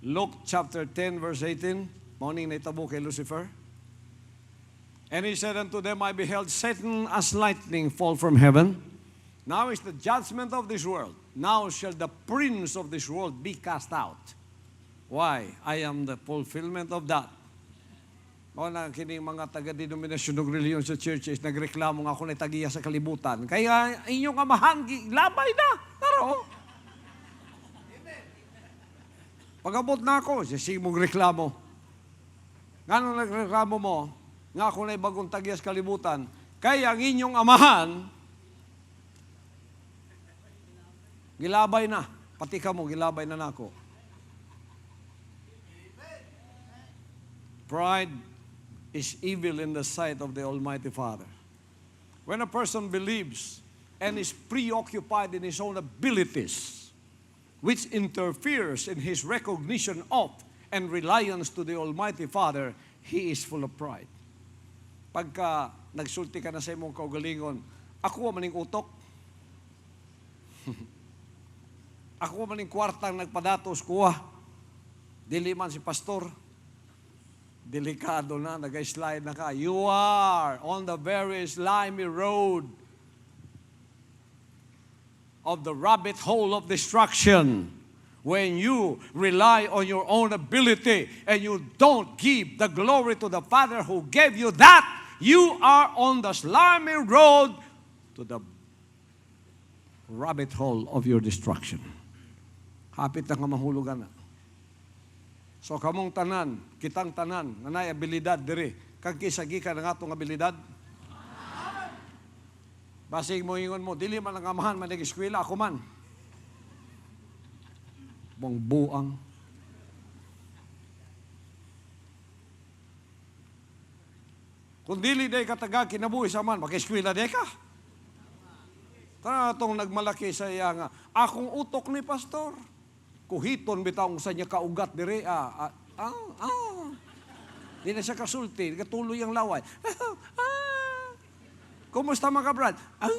Luke chapter 10, verse 18. Morning na itabo kay Lucifer. And he said unto them, I beheld Satan as lightning fall from heaven. Now is the judgment of this world. Now shall the prince of this world be cast out. Why? I am the fulfillment of that. O na kining mga taga-denominasyon ng reliyon sa churches, nagreklamo nga ako na tagiya sa kalibutan. Kaya inyong amahan, labay na. Taro. Pag-abot na ako, sige mong reklamo. Nga nung nagreklamo mo, nga ako na bagong tagiya sa kalibutan, kaya ang inyong amahan, gilabay na. Pati ka mo, gilabay na nako. Pride is evil in the sight of the Almighty Father. When a person believes and is preoccupied in his own abilities, which interferes in his recognition of and reliance to the Almighty Father, he is full of pride. Pagka nagsulti ka na sa imong kaugalingon, ako maning utok, ako maning kwartang nagpadatos kuha, dili man si pastor, delikado na, nag-slide na ka. You are on the very slimy road of the rabbit hole of destruction when you rely on your own ability and you don't give the glory to the Father who gave you that. You are on the slimy road to the rabbit hole of your destruction. Hapit na nga mahulugan na. So kamong tanan, kitang tanan, nanay abilidad diri. Kag kisagi ka na nga itong abilidad. Basig mo ingon mo, dili man ang amahan, manag-eskwela, ako man. Bong buang. Kung dili day katagag kinabuhi sa man, mag-eskwela day ka. Kana itong nagmalaki sa iya nga, akong utok ni pastor. Kuhiton bitaw sa niya kaugat dire. Di na siya kasulti, katuloy ang laway. Kumusta mga kabrad? Ang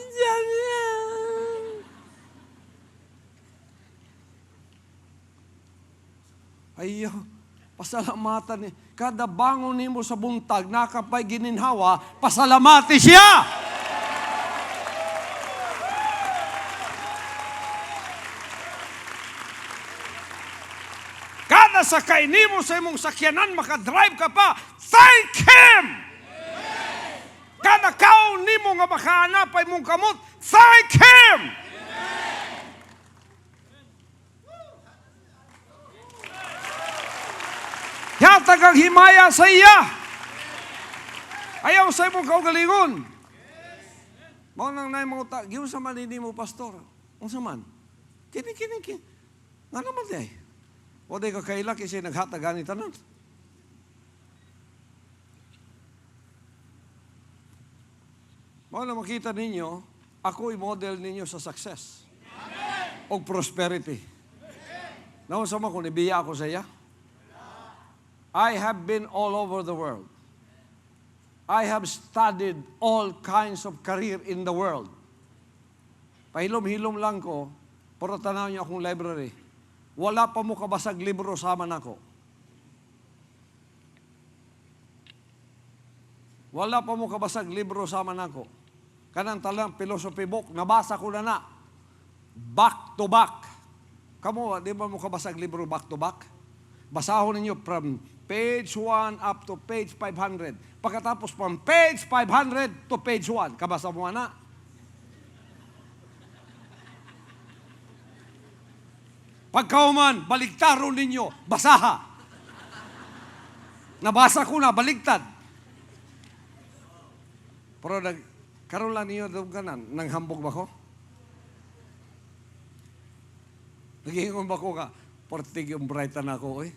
ayaw, pasalamatan ni. Kada bangon nimo sa buntag, nakapay gininhawa, pasalamati siya! Kada sakay nimo sa imong sakyanan, makadrive ka pa, thank Him! Kada kaon nimo nga makahanapay mong kamot, thank Him! Yatag ang himaya sa iya. Ayaw sa imong kaugalingon. Mao nang nay mga utak, giun sa manini mo pastor. Unsa man? Kini. Nga naman day. O day ka kaila kasi naghatagan ni tanan. Mao na makita ninyo, ako'y model ninyo sa success. O prosperity. Naon sa mga kung ibiya ako sa iya? I have been all over the world. I have studied all kinds of career in the world. Pahilom-hilom lang ko, pero tanaw niyo akong library. Wala pa mo kabasag libro sama nako. Wala pa mo kabasag libro sama nako. Kanang talang philosophy book, nabasa ko na. Back to back. Kamu, di ba mo kabasag libro back to back? Basahon ninyo from page 1 up to page 500. Pagkatapos from page 500 to page 1. Kabasa mo na. Pagkauman, baligtaron ninyo, basaha. Nabasa ko na, baligtad. Pero karoon lang ninyo doon kanan, nanghambog ba ko? Nagingon ba ko ka, portig yung brightan ako eh.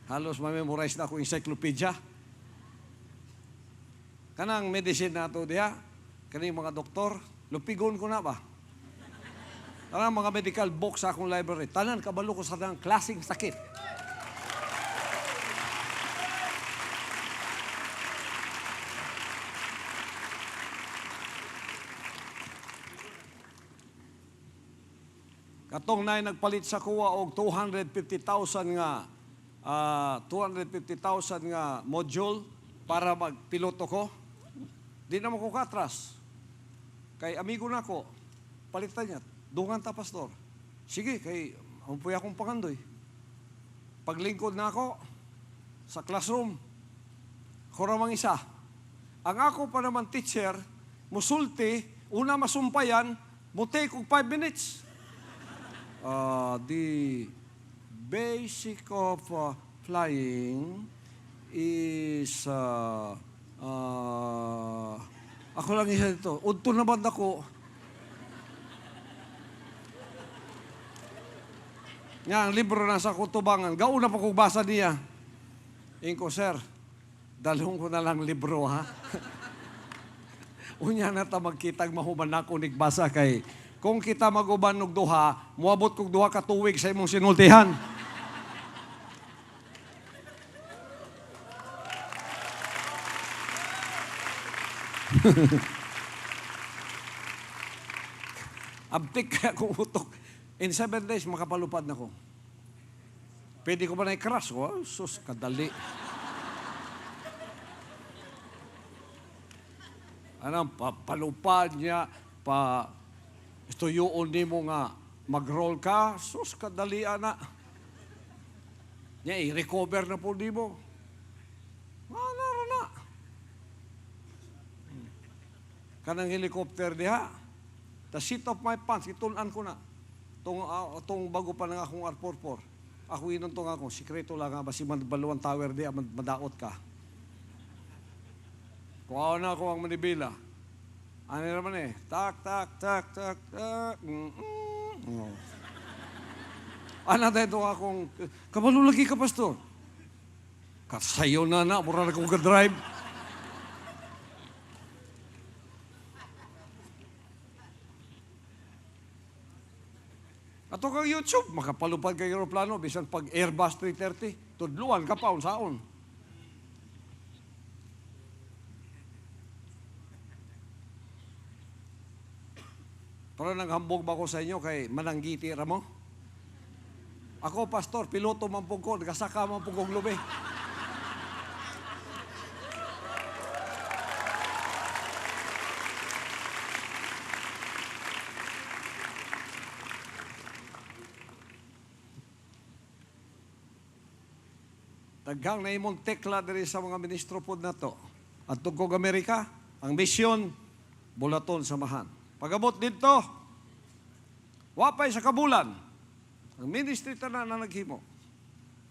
Halos ma-memorize na ako encyclopedia. Kanang medicine na ito diya, kaning mga doktor, lupigon ko na ba? Kanang mga medical books sa akong library, tanan kabalo ko sa tanang klaseng sakit. Katong nay nagpalit sa kuwa og 250,000 nga 250,000 nga module para magpiloto ko. Di naman ko katras. Kay amigo na ko, palitan niya, dungan ta pastor. Sige, kay umpuy akong pangandoy. Paglingkod na ako sa classroom, ako ramang isa. Ang ako pa naman teacher, musulti, una masumpayan, mutake kog 5 minutes. The basic of flying is ako lang isa dito. Udto naman ako. Nga, ang libro na sa kutubangan. Gauna pa kong basa niya. Inko, sir, dalhong ko na lang libro, ha? Unya na ta magkitag mahuman na kunig basa kay kung kita maguban og duha, muabot kog duha ka tuig sa imong sinultihan. Abtik kaya kong utok. In 7 days, makapalupad na ko. Pwede ko ba na i-crash? Oh, sus, kadali. Anong palupad niya, istuyuon ni mo nga mag-roll ka, sus, kadali ana. Niya, i-recover na po di mo. Ano na. Kanang helicopter diha. The seat of my pants, itunan ko na. Itong bago pa ng akong R44. Ako inuntong ako, sikreto lang nga, basi Baluan Tower di, madaot ka. Kuha na ako ang manibila. Ano naman eh, tak. Ano dito akong, kabalo lagi ka, pastor. Kasayo na, mura na kong ka-drive. Ato kang YouTube, makapalupad kay aeroplano, bisan pag Airbus 330, tudluan ka pa, unsaon. Pero nanghambog ba ko sa inyo kay mananggiti ra mo? Ako, pastor, piloto man po ko, nagasaka man po kong lubi. Daghang na imong tekla diri sa mga ministro pod nato. At tugkog Amerika, ang misyon, bulaton samahan. Pagabot dito, wapay sa kabulan, ang ministry tanan na naghimo.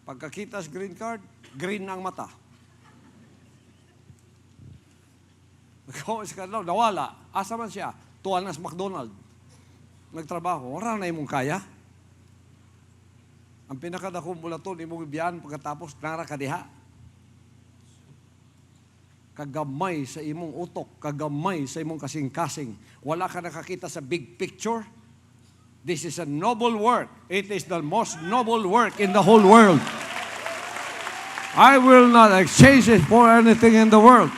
Pagkakita sa green card, green ang mata. Nawala. Asa man siya? Tuwan na sa McDonald. Nagtrabaho. Wala na imong kaya. Ang pinakadakong bulaton, imong ibiyan pagkatapos nara kadiha. Kagamay sa imong utok, kagamay sa imong kasing-kasing. Wala ka nakakita sa big picture. This is a noble work. It is the most noble work in the whole world. I will not exchange it for anything in the world.